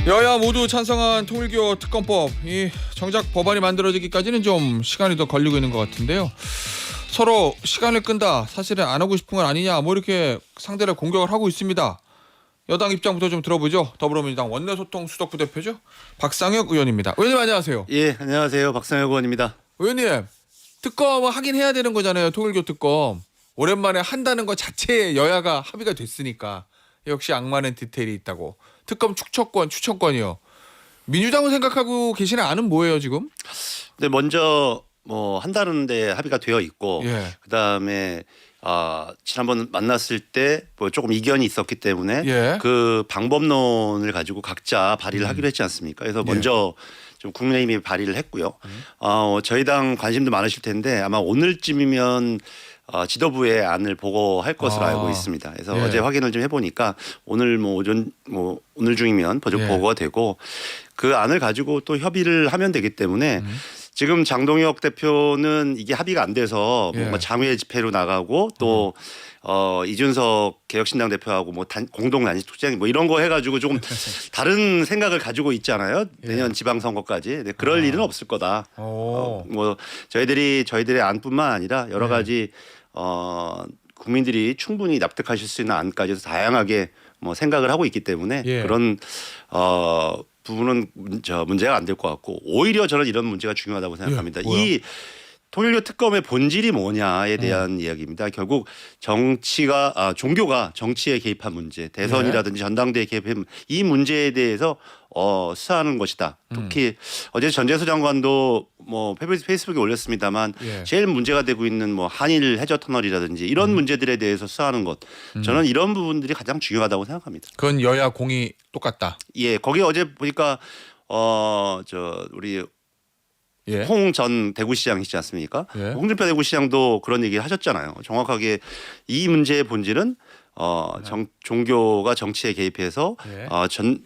여야 모두 찬성한 통일교 특검법. 정작 법안이 만들어지기까지는 좀 시간이 더 걸리고 있는 것 같은데요. 서로 시간을 끈다, 사실은 안 하고 싶은 건 아니냐, 뭐 이렇게 상대를 공격을 하고 있습니다. 여당 입장부터 좀 들어보죠. 더불어민주당 원내소통 수석부 대표죠, 박상혁 의원입니다. 의원님 안녕하세요. 예, 안녕하세요. 박상혁 의원입니다. 의원님, 특검은 하긴 해야 되는 거잖아요. 통일교 특검. 오랜만에 한다는 것 자체에 여야가 합의가 됐으니까. 역시 악마는 디테일이 있다고. 특검 추천권이요. 민주당은 생각하고 계시는 안은 뭐예요 지금? 근데 먼저 뭐 한다는데 합의가 되어 있고, 예. 그다음에 지난번 만났을 때 뭐 조금 이견이 있었기 때문에 예. 그 방법론을 가지고 각자 발의를 하기로 했지 않습니까? 그래서 먼저 좀 국민의힘이 발의를 했고요. 저희 당 관심도 많으실 텐데 아마 오늘쯤이면 지도부의 안을 보고할 것으로 알고 있습니다. 그래서 예. 어제 확인을 좀 해보니까 오늘 오늘 중이면 보고가 되고 그 안을 가지고 또 협의를 하면 되기 때문에 지금 장동혁 대표는 이게 합의가 안 돼서 뭔가 장외 집회로 나가고 또 이준석 개혁신당 대표하고 뭐 공동 단식 투쟁 뭐 이런 거 해가지고 조금 다른 생각을 가지고 있잖아요. 내년 지방선거까지. 근데 그럴 일은 없을 거다. 뭐 저희들의 안뿐만 아니라 여러 가지 국민들이 충분히 납득하실 수 있는 안까지 해서 다양하게 뭐 생각을 하고 있기 때문에 그런 부분은 문제가 안 될 것 같고, 오히려 저는 이런 문제가 중요하다고 생각합니다. 이 통일교 특검의 본질이 뭐냐에 대한 이야기입니다. 결국 종교가 정치에 개입한 문제, 대선이라든지 전당대회 개입한 이 문제에 대해서 수사하는 것이다. 특히 어제 전재수 장관도 뭐 페이스북에 올렸습니다만 제일 문제가 되고 있는 뭐 한일 해저 터널이라든지 이런 문제들에 대해서 수사하는 것, 저는 이런 부분들이 가장 중요하다고 생각합니다. 그건 여야 공이 똑같다. 예, 거기 어제 보니까 우리 홍 전 대구시장이시지 않습니까? 홍준표 대구시장도 그런 얘기 하셨잖아요. 정확하게 이 문제의 본질은 종교가 정치에 개입해서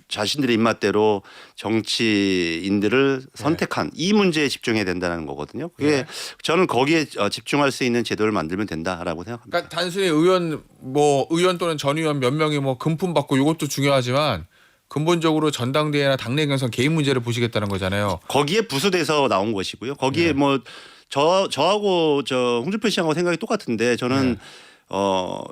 자신들의 입맛대로 정치인들을 선택한 이 문제에 집중해야 된다는 거거든요. 그게 저는 거기에 집중할 수 있는 제도를 만들면 된다라고 생각합니다. 그러니까 단순히 의원 또는 전 의원 몇 명이 뭐 금품 받고 이것도 중요하지만 근본적으로 전당대회나 당내 경선 개인 문제를 보시겠다는 거잖아요. 거기에 부수돼서 나온 것이고요. 거기에 뭐 저하고 홍준표 시장하고 생각이 똑같은데 저는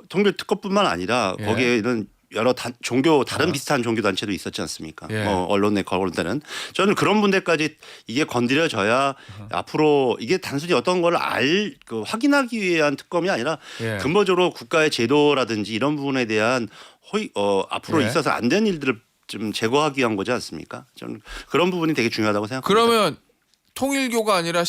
통일 특검뿐만 아니라 거기에는 여러 종교 다른 비슷한 종교 단체도 있었지 않습니까? 언론에 거론되는, 저는 그런 분들까지 이게 건드려져야 앞으로 이게 단순히 어떤 걸 확인하기 위한 특검이 아니라 근본적으로 국가의 제도라든지 이런 부분에 대한 앞으로 있어서 안 된 일들을 좀 제거하기 위한 거지 않습니까? 저는 그런 부분이 되게 중요하다고 생각합니다. 그러면 통일교가 아니라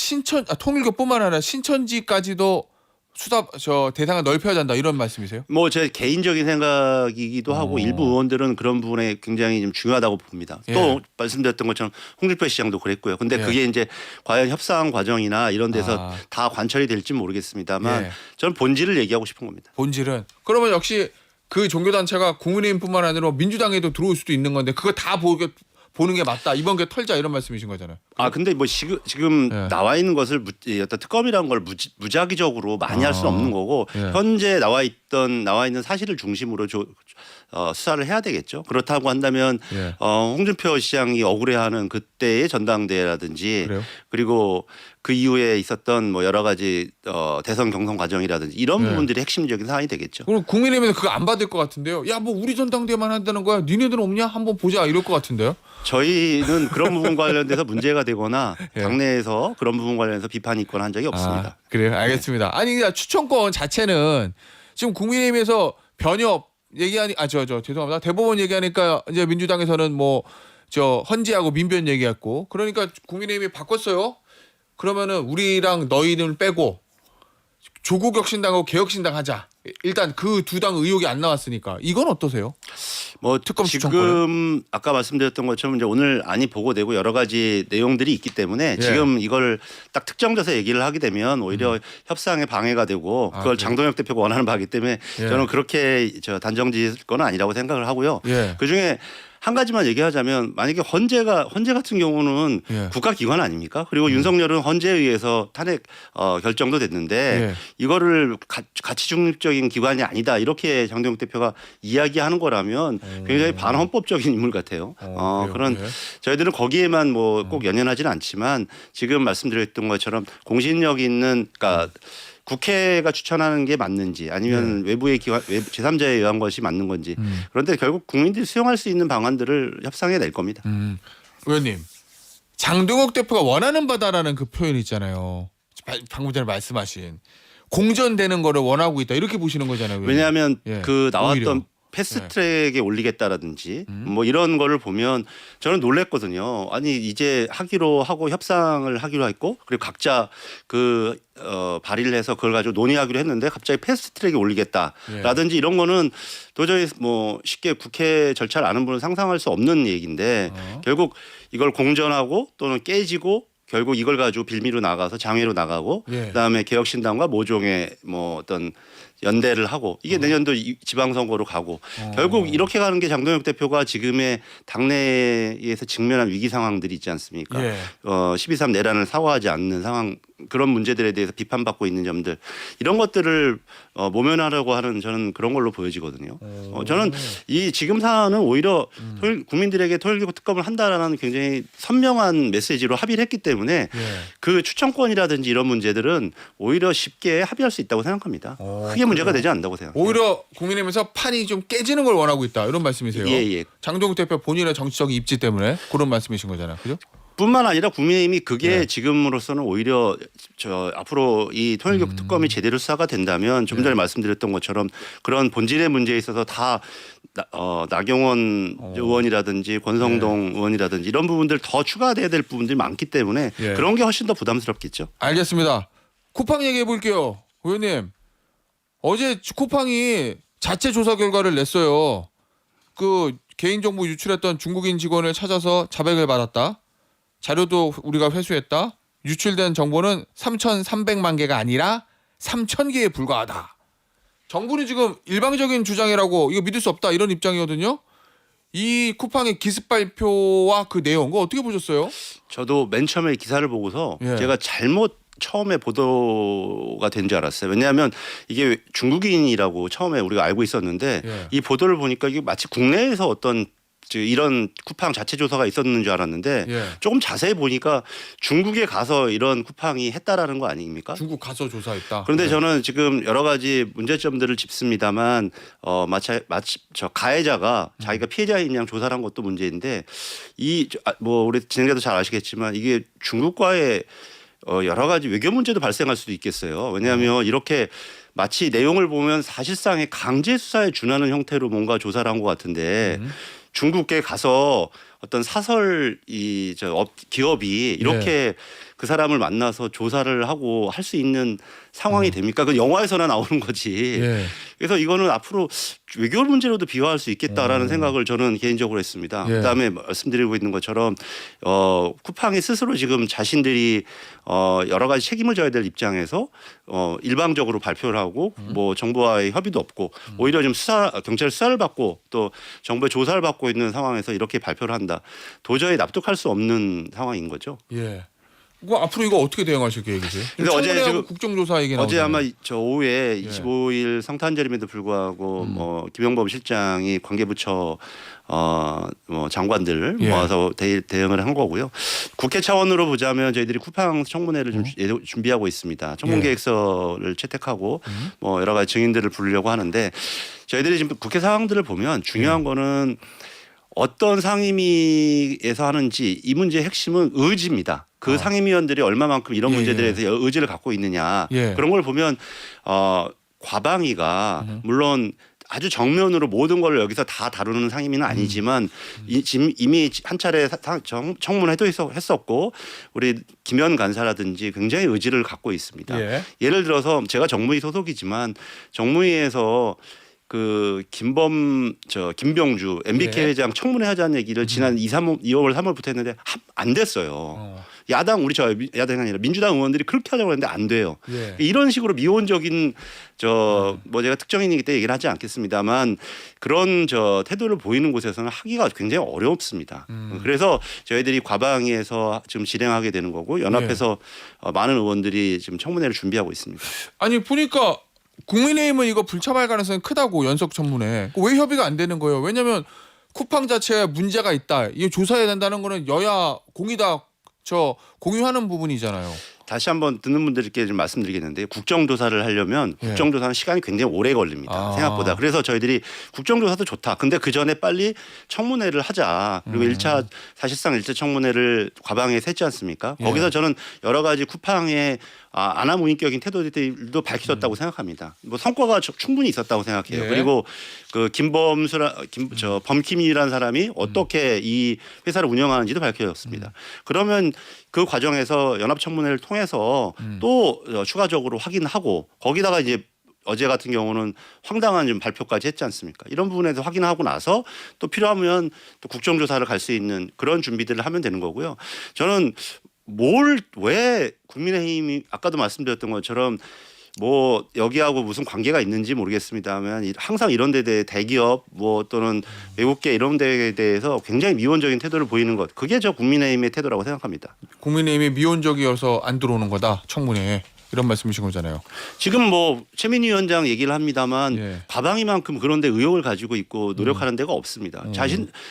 통일교뿐만 아니라 신천지까지도 수사 대상을 넓혀야 한다 이런 말씀이세요? 뭐 제 개인적인 생각이기도 하고 일부 의원들은 그런 부분에 굉장히 좀 중요하다고 봅니다. 또 말씀드렸던 것처럼 홍준표 시장도 그랬고요. 근데 그게 이제 과연 협상 과정이나 이런 데서 다 관철이 될지 모르겠습니다만 저는 본질을 얘기하고 싶은 겁니다. 본질은 그러면 역시 그 종교단체가 국민의힘뿐만 아니라 민주당에도 들어올 수도 있는 건데 그거 다 보는 게 맞다. 이번 게 털자 이런 말씀이신 거잖아요. 근데 뭐 지금 나와 있는 것을 어떤 특검이라는 걸 무작위적으로 많이 할 수는 없는 거고 현재 나와 있는 사실을 중심으로 수사를 해야 되겠죠. 그렇다고 한다면 홍준표 시장이 억울해하는 그때의 전당대회라든지 그리고 그 이후에 있었던 뭐 여러 가지 대선 경선 과정이라든지 이런 부분들이 핵심적인 사안이 되겠죠. 그럼 국민의힘에서 그거 안 받을 것 같은데요. 야, 뭐 우리 전당대회만 한다는 거야. 니네들 없냐? 한번 보자 이럴 것 같은데요. 저희는 그런 부분 관련돼서 문제가 되거나 당내에서 그런 부분 관련해서 비판이 있거나 한 적이 없습니다. 그래요? 알겠습니다. 아니 그러니까 추천권 자체는 지금 국민의힘에서 변협 얘기하니 죄송합니다. 대법원 얘기하니까 이제 민주당에서는 뭐 헌재하고 민변 얘기했고, 그러니까 국민의힘이 바꿨어요. 그러면은 우리랑 너희는 빼고 조국 혁신당하고 개혁신당 하자. 일단 그 두 당 의혹이 안 나왔으니까 이건 어떠세요? 뭐 특검 지금 추천권은? 아까 말씀드렸던 것처럼 이제 오늘 안이 보고되고 여러 가지 내용들이 있기 때문에 지금 이걸 딱 특정져서 얘기를 하게 되면 오히려 협상에 방해가 되고 그걸 장동혁 대표가 원하는 바이기 때문에 저는 그렇게 단정지을 건 아니라고 생각을 하고요. 그중에 한 가지만 얘기하자면 만약에 헌재 같은 경우는 국가기관 아닙니까? 그리고 윤석열은 헌재에 의해서 탄핵 결정도 됐는데 이거를 가치 중립적인 헌법적인 기관이 아니다 이렇게 장동혁 대표가 이야기하는 거라면 굉장히 반헌법적인 인물 같아요. 그런 그래요? 저희들은 거기에만 뭐 꼭 연연하지는 않지만 지금 말씀드렸던 것처럼 공신력 있는 그러니까 국회가 추천하는 게 맞는지 아니면 외부의 기관, 제3자에 의한 것이 맞는 건지 그런데 결국 국민들이 수용할 수 있는 방안들을 협상해 낼 겁니다. 의원님, 장동혁 대표가 원하는 바다라는 그 표현 있잖아요. 방금 전에 말씀하신 공전되는 거를 원하고 있다 이렇게 보시는 거잖아요. 의원님. 왜냐하면 예, 그 나왔던 오히려. 패스트트랙에 올리겠다라든지 뭐 이런 거를 보면 저는 놀랬거든요. 아니 이제 하기로 하고 협상을 하기로 했고 그리고 각자 그 발의를 해서 그걸 가지고 논의하기로 했는데 갑자기 패스트트랙에 올리겠다라든지 이런 거는 도저히 뭐 쉽게 국회 절차를 아는 분은 상상할 수 없는 얘기인데 결국 이걸 공전하고 또는 깨지고 결국 이걸 가지고 빌미로 나가서 장외로 나가고 그다음에 개혁신당과 모종의 뭐 어떤 연대를 하고 이게 내년도 지방선거로 가고 결국 이렇게 가는 게 장동혁 대표가 지금의 당내에서 직면한 위기 상황들이 있지 않습니까? 12.3 내란을 사과하지 않는 상황 그런 문제들에 대해서 비판받고 있는 점들 이런 것들을 모면하려고 하는 저는 그런 걸로 보여지거든요. 저는 이 지금 사안은 오히려 국민들에게 토요일교육 특검을 한다라는 굉장히 선명한 메시지로 합의를 했기 때문에 그 추천권이라든지 이런 문제들은 오히려 쉽게 합의할 수 있다고 생각합니다. 크게 문제가 되지 않는다고 생각해요. 오히려 국민의힘에서 판이 좀 깨지는 걸 원하고 있다 이런 말씀이세요. 예. 장동혁 대표 본인의 정치적인 입지 때문에 그런 말씀이신 거잖아요. 그죠? 뿐만 아니라 국민의힘이 그게 지금으로서는 오히려 앞으로 이 통일교육 특검이 제대로 수사가 된다면 좀 전에 말씀드렸던 것처럼 그런 본질의 문제에 있어서 다 나경원 의원이라든지 권성동 의원이라든지 이런 부분들 더 추가돼야 될 부분들이 많기 때문에 그런 게 훨씬 더 부담스럽겠죠. 알겠습니다. 쿠팡 얘기해 볼게요. 의원님. 어제 쿠팡이 자체 조사 결과를 냈어요. 그 개인정보 유출했던 중국인 직원을 찾아서 자백을 받았다. 자료도 우리가 회수했다. 유출된 정보는 3,300만 개가 아니라 3,000개에 불과하다. 정부는 지금 일방적인 주장이라고 이거 믿을 수 없다 이런 입장이거든요. 이 쿠팡의 기습 발표와 그 내용 그거 어떻게 보셨어요? 저도 맨 처음에 기사를 보고서 제가 잘못 처음에 보도가 된 줄 알았어요. 왜냐하면 이게 중국인이라고 처음에 우리가 알고 있었는데 이 보도를 보니까 이게 마치 국내에서 어떤 이런 쿠팡 자체 조사가 있었는 줄 알았는데 조금 자세히 보니까 중국에 가서 이런 쿠팡이 했다라는 거 아닙니까? 중국 가서 조사했다. 그런데 저는 지금 여러 가지 문제점들을 짚습니다만 마치 저 가해자가 자기가 피해자인 양 조사를 한 것도 문제인데 뭐 우리 진행자도 잘 아시겠지만 이게 중국과의 여러 가지 외교 문제도 발생할 수도 있겠어요. 왜냐하면 이렇게 마치 내용을 보면 사실상의 강제 수사에 준하는 형태로 뭔가 조사를 한 것 같은데 중국에 가서 어떤 사설 기업이 이렇게 그 사람을 만나서 조사를 하고 할 수 있는 상황이 됩니까? 그 영화에서나 나오는 거지. 그래서 이거는 앞으로 외교 문제로도 비화할 수 있겠다라는 생각을 저는 개인적으로 했습니다. 그다음에 말씀드리고 있는 것처럼 쿠팡이 스스로 지금 자신들이 여러 가지 책임을 져야 될 입장에서 일방적으로 발표를 하고 뭐 정부와의 협의도 없고 오히려 좀 경찰 수사를 받고 또 정부의 조사를 받고 있는 상황에서 이렇게 발표를 한다. 도저히 납득할 수 없는 상황인 거죠. 그 앞으로 이거 어떻게 대응하실 계획이세요? 근데 어제 지금 국정조사 얘기 나오잖아요. 어제 아마 저 오후에 25일 성탄절임에도 불구하고 뭐 김영범 실장이 관계부처 뭐 장관들 모아서 대응을 한 거고요. 국회 차원으로 보자면 저희들이 쿠팡 청문회를 좀 준비하고 있습니다. 청문계획서를 채택하고 뭐 여러 가지 증인들을 부르려고 하는데 저희들이 지금 국회 상황들을 보면 중요한 거는 어떤 상임위에서 하는지 이 문제의 핵심은 의지입니다. 그 상임위원들이 얼마만큼 이런 문제들에 대해서 의지를 갖고 있느냐 그런 걸 보면 과방위가 물론 아주 정면으로 모든 걸 여기서 다 다루는 상임위는 아니지만 이미 한 차례 청문회도 했었고 우리 김현 간사라든지 굉장히 의지를 갖고 있습니다. 예를 들어서 제가 정무위 소속이지만 정무위에서 그 김병주 MBK 회장 청문회 하자는 얘기를 지난 2월 3월부터 했는데 안 됐어요. 야당 야당이 아니라 민주당 의원들이 그렇게 하자고 했는데 안 돼요. 이런 식으로 미온적인 뭐 제가 특정인이기 때문에 얘기를 하지 않겠습니다만 그런 태도를 보이는 곳에서는 하기가 굉장히 어렵습니다. 그래서 저희들이 과방위에서 지금 진행하게 되는 거고 연합해서 많은 의원들이 지금 청문회를 준비하고 있습니다. 아니 보니까 국민의힘은 이거 불참할 가능성이 크다고 연석 청문회. 왜 협의가 안 되는 거예요? 왜냐하면 쿠팡 자체에 문제가 있다. 이거 조사해야 된다는 거는 여야 공이 다 공유하는 부분이잖아요. 다시 한번 듣는 분들께 좀 말씀드리겠는데 국정조사를 하려면 예. 국정조사는 시간이 굉장히 오래 걸립니다. 생각보다. 그래서 저희들이 국정조사도 좋다. 근데 그 전에 빨리 청문회를 하자. 그리고 사실상 1차 청문회를 과방에 했지 않습니까? 예. 거기서 저는 여러 가지 쿠팡의 아나무인격인 태도들도 밝혀졌다고 생각합니다. 뭐 성과가 충분히 있었다고 생각해요. 예. 그리고 그 범킴이라는 사람이 어떻게 이 회사를 운영하는지도 밝혀졌습니다. 그러면 그 과정에서 연합청문회를 통해서 또 추가적으로 확인하고 거기다가 이제 어제 같은 경우는 황당한 좀 발표까지 했지 않습니까? 이런 부분에서 확인하고 나서 또 필요하면 또 국정조사를 갈 수 있는 그런 준비들을 하면 되는 거고요. 저는 왜 국민의힘이 아까도 말씀드렸던 것처럼 뭐 여기하고 무슨 관계가 있는지 모르겠습니다만 항상 이런 데 대해 대기업 뭐 또는 외국계 이런 데에 대해서 굉장히 미온적인 태도를 보이는 것 그게 저 국민의힘의 태도라고 생각합니다. 국민의힘이 미온적이어서 안 들어오는 거다 청문회에. 이런 말씀이신 거잖아요. 지금 뭐 최민희 위원장 얘기를 합니다만 예. 과방위만큼 그런데 의혹을 가지고 있고 노력하는 데가 없습니다.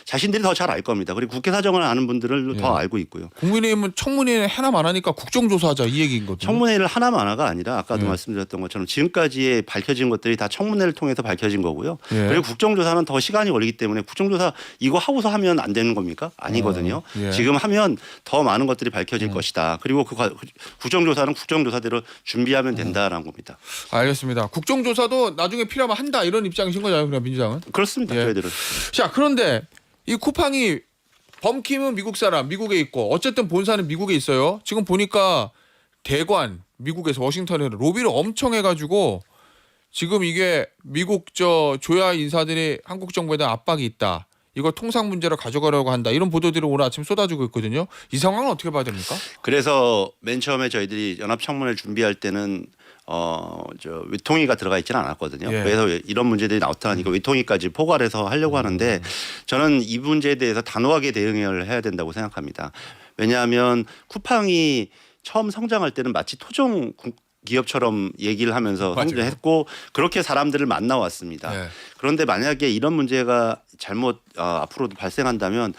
자신들이 더 잘 알 겁니다. 그리고 국회 사정을 아는 분들은 더 알고 있고요. 국민의힘은 청문회 하나만 안 하니까 국정조사하자 이 얘기인 거죠. 청문회를 하나만 하나가 아니라 아까도 말씀드렸던 것처럼 지금까지 밝혀진 것들이 다 청문회를 통해서 밝혀진 거고요. 예. 그리고 국정조사는 더 시간이 걸리기 때문에 국정조사 이거 하고서 하면 안 되는 겁니까? 아니거든요. 예. 지금 하면 더 많은 것들이 밝혀질 것이다. 그리고 국정조사는 국정조사대로 준비하면 된다라는 겁니다. 알겠습니다. 국정조사도 나중에 필요하면 한다 이런 입장이신 거잖아요. 그냥 민주당은. 그렇습니다. 예. 저희들은. 자 그런데 이 쿠팡이 범킴은 미국 사람 미국에 있고 어쨌든 본사는 미국에 있어요. 지금 보니까 대관 미국에서 워싱턴에 로비를 엄청 해가지고 지금 이게 미국 조야 인사들이 한국 정부에 대한 압박이 있다. 이거 통상 문제로 가져가려고 한다. 이런 보도들이 오늘 아침 쏟아지고 있거든요. 이 상황은 어떻게 봐야 됩니까? 그래서 맨 처음에 저희들이 연합청문회를 준비할 때는 외통위가 들어가 있지는 않았거든요. 예. 그래서 이런 문제들이 나타나니까 외통위까지 포괄해서 하려고 하는데 저는 이 문제에 대해서 단호하게 대응을 해야 된다고 생각합니다. 왜냐하면 쿠팡이 처음 성장할 때는 마치 토종 기업처럼 얘기를 하면서 맞아요. 성장했고 그렇게 사람들을 만나왔습니다. 네. 그런데 만약에 이런 문제가 잘못 앞으로도 발생한다면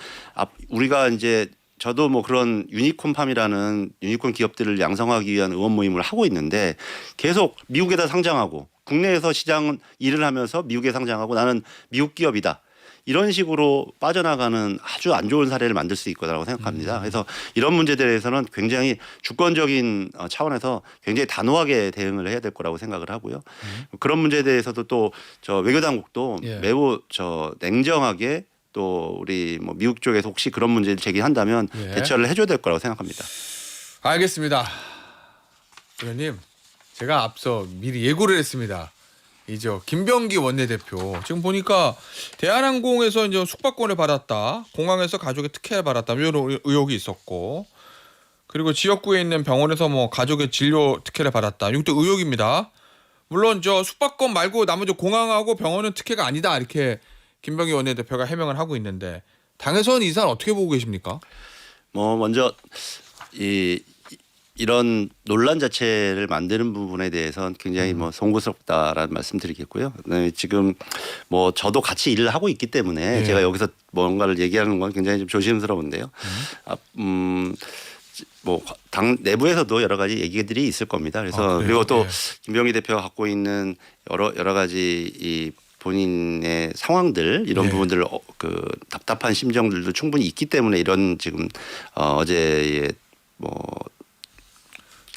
우리가 이제 저도 뭐 그런 유니콘팜이라는 유니콘 기업들을 양성하기 위한 의원 모임을 하고 있는데 계속 미국에다 상장하고 국내에서 시장 일을 하면서 미국에 상장하고 나는 미국 기업이다. 이런 식으로 빠져나가는 아주 안 좋은 사례를 만들 수 있거라고 생각합니다. 그래서 이런 문제들에 대해서는 굉장히 주권적인 차원에서 굉장히 단호하게 대응을 해야 될 거라고 생각을 하고요. 그런 문제에 대해서도 또 저 외교당국도 예. 매우 냉정하게 또 우리 뭐 미국 쪽에서 혹시 그런 문제를 제기한다면 예. 대처를 해줘야 될 거라고 생각합니다. 알겠습니다. 의원님, 제가 앞서 미리 예고를 했습니다. 김병기 원내대표 지금 보니까 대한항공에서 이제 숙박권을 받았다, 공항에서 가족의 특혜를 받았다 이런 의혹이 있었고, 그리고 지역구에 있는 병원에서 뭐 가족의 진료 특혜를 받았다. 이것도 의혹입니다. 물론 숙박권 말고 나머지 공항하고 병원은 특혜가 아니다 이렇게 김병기 원내대표가 해명을 하고 있는데 당에서는 이 사안 어떻게 보고 계십니까? 뭐 먼저 이런 논란 자체를 만드는 부분에 대해서는 굉장히 뭐 송구스럽다라는 말씀드리겠고요. 지금 뭐 저도 같이 일을 하고 있기 때문에 예. 제가 여기서 뭔가를 얘기하는 건 굉장히 좀 조심스러운데요. 뭐 당 내부에서도 여러 가지 얘기들이 있을 겁니다. 그래서 그리고 또 김병기 대표가 갖고 있는 여러 가지 이 본인의 상황들 이런 부분들 답답한 심정들도 충분히 있기 때문에 이런 지금 어제의 뭐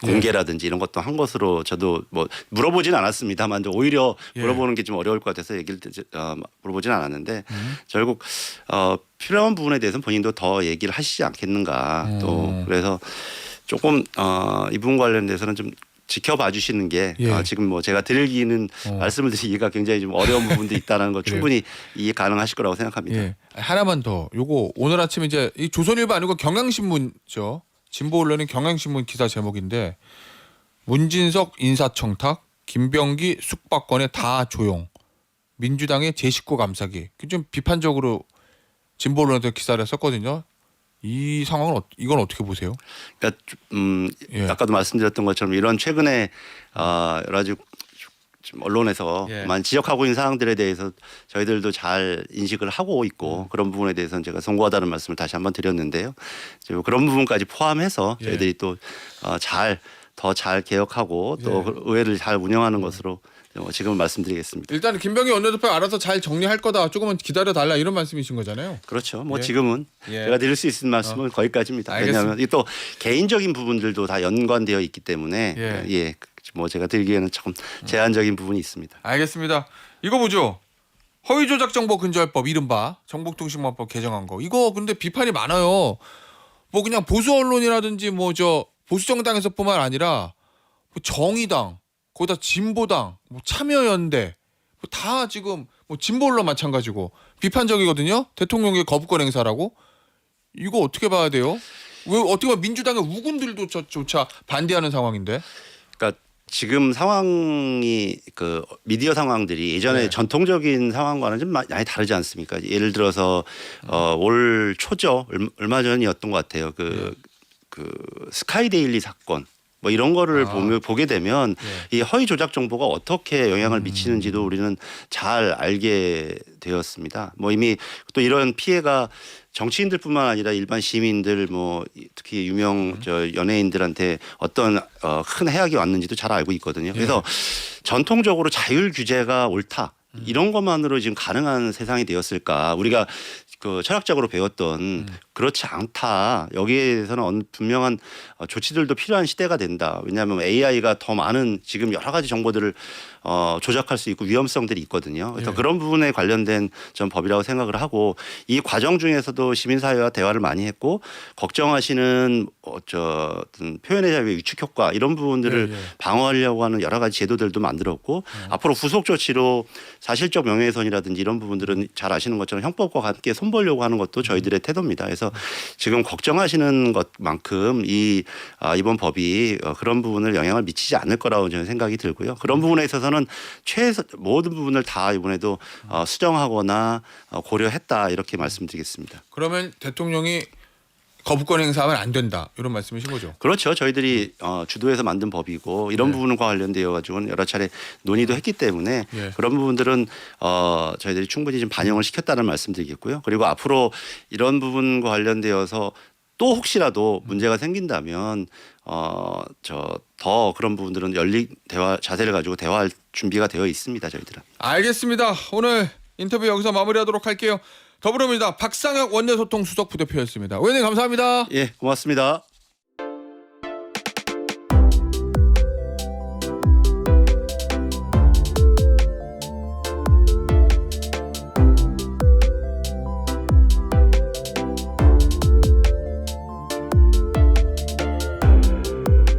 공개라든지 이런 것도 한 것으로 저도 뭐 물어보진 않았습니다만 오히려 물어보는 게 좀 어려울 것 같아서 얘기를 물어보진 않았는데 결국 필요한 부분에 대해서는 본인도 더 얘기를 하시지 않겠는가 또 그래서 조금 이 부분 관련돼서는 좀 지켜봐 주시는 게 지금 뭐 제가 드리기는 말씀을 드리기가 굉장히 좀 어려운 부분도 있다는 거 충분히 이해 가능하실 거라고 생각합니다. 예. 하나만 더. 요거 오늘 아침에 이제 이 조선일보 아니고 경향신문죠. 진보 언론인 경향신문 기사 제목인데 문진석 인사청탁, 김병기 숙박권에 다 조용, 민주당의 제19 감싸기. 좀 비판적으로 진보 언론에서 기사를 썼거든요. 이 상황은 이건 어떻게 보세요? 그러니까 아까도 말씀드렸던 것처럼 이런 최근에 여러 가지 좀 언론에서만 지적하고 있는 사항들에 대해서 저희들도 잘 인식을 하고 있고 그런 부분에 대해서는 제가 송구하다는 말씀을 다시 한번 드렸는데요. 지금 그런 부분까지 포함해서 저희들이 또 더 잘 개혁하고 또 의회를 잘 운영하는 것으로 지금 말씀드리겠습니다. 일단 김병기 원내대표 알아서 잘 정리할 거다. 조금은 기다려 달라 이런 말씀이신 거잖아요. 그렇죠. 뭐 지금은 제가 드릴 수 있는 말씀은 거기까지입니다. 알겠습니다. 왜냐하면 이 또 개인적인 부분들도 다 연관되어 있기 때문에 뭐 제가 드리기에는 조금 제한적인 부분이 있습니다. 알겠습니다. 이거 보죠. 허위조작 정보 근절법 이른바 정보통신망법 개정한 거. 이거 근데 비판이 많아요. 뭐 그냥 보수 언론이라든지 뭐 보수 정당에서뿐만 아니라 뭐 정의당, 거기다 진보당, 뭐 참여연대 뭐 다 지금 뭐 진보 언론 마찬가지고 비판적이거든요. 대통령의 거부권 행사라고. 이거 어떻게 봐야 돼요? 왜 어떻게 보면 민주당의 우군들도 조차 반대하는 상황인데. 그러니까 지금 상황이 그 미디어 상황들이 예전에 전통적인 상황과는 좀 많이 다르지 않습니까? 예를 들어서 올 초죠. 얼마 전이었던 것 같아요. 그 스카이데일리 사건. 뭐 이런 거를 보게 되면 이 허위 조작 정보가 어떻게 영향을 미치는지도 우리는 잘 알게 되었습니다. 뭐 이미 또 이런 피해가 정치인들뿐만 아니라 일반 시민들 뭐 특히 유명 연예인들한테 어떤 큰 해악이 왔는지도 잘 알고 있거든요. 그래서 전통적으로 자율 규제가 옳다. 이런 것만으로 지금 가능한 세상이 되었을까? 우리가 그 철학적으로 배웠던 그렇지 않다. 여기에 대해서는 분명한 조치들도 필요한 시대가 된다. 왜냐하면 AI가 더 많은 지금 여러 가지 정보들을 조작할 수 있고 위험성들이 있거든요. 그래서 그런 부분에 관련된 전 법이라고 생각을 하고 이 과정 중에서도 시민사회와 대화를 많이 했고 걱정하시는 어떤 표현의 자유의 위축 효과 이런 부분들을 방어하려고 하는 여러 가지 제도들도 만들었고 앞으로 후속 조치로 사실적 명예훼손이라든지 이런 부분들은 잘 아시는 것처럼 형법과 함께 손보려고 하는 것도 저희들의 태도입니다. 그래서 지금 걱정하시는 것만큼 이번 법이 그런 부분을 영향을 미치지 않을 거라고 저는 생각이 들고요. 그런 부분에 있어서는 모든 부분을 다 이번에도 수정하거나 고려했다 이렇게 말씀드리겠습니다. 그러면 대통령이 거부권 행사하면 안 된다 이런 말씀이신 거죠? 그렇죠. 저희들이 주도해서 만든 법이고 이런 부분과 관련되어 가지고는 여러 차례 논의도 했기 때문에 그런 부분들은 저희들이 충분히 좀 반영을 시켰다는 말씀드리겠고요. 그리고 앞으로 이런 부분과 관련되어서 또 혹시라도 문제가 생긴다면 더 그런 부분들은 열린 대화 자세를 가지고 대화할 준비가 되어 있습니다. 저희들은. 알겠습니다. 오늘 인터뷰 여기서 마무리하도록 할게요. 더불어민주당 박상혁 원내소통 수석 부대표였습니다. 의원님 감사합니다. 예, 고맙습니다.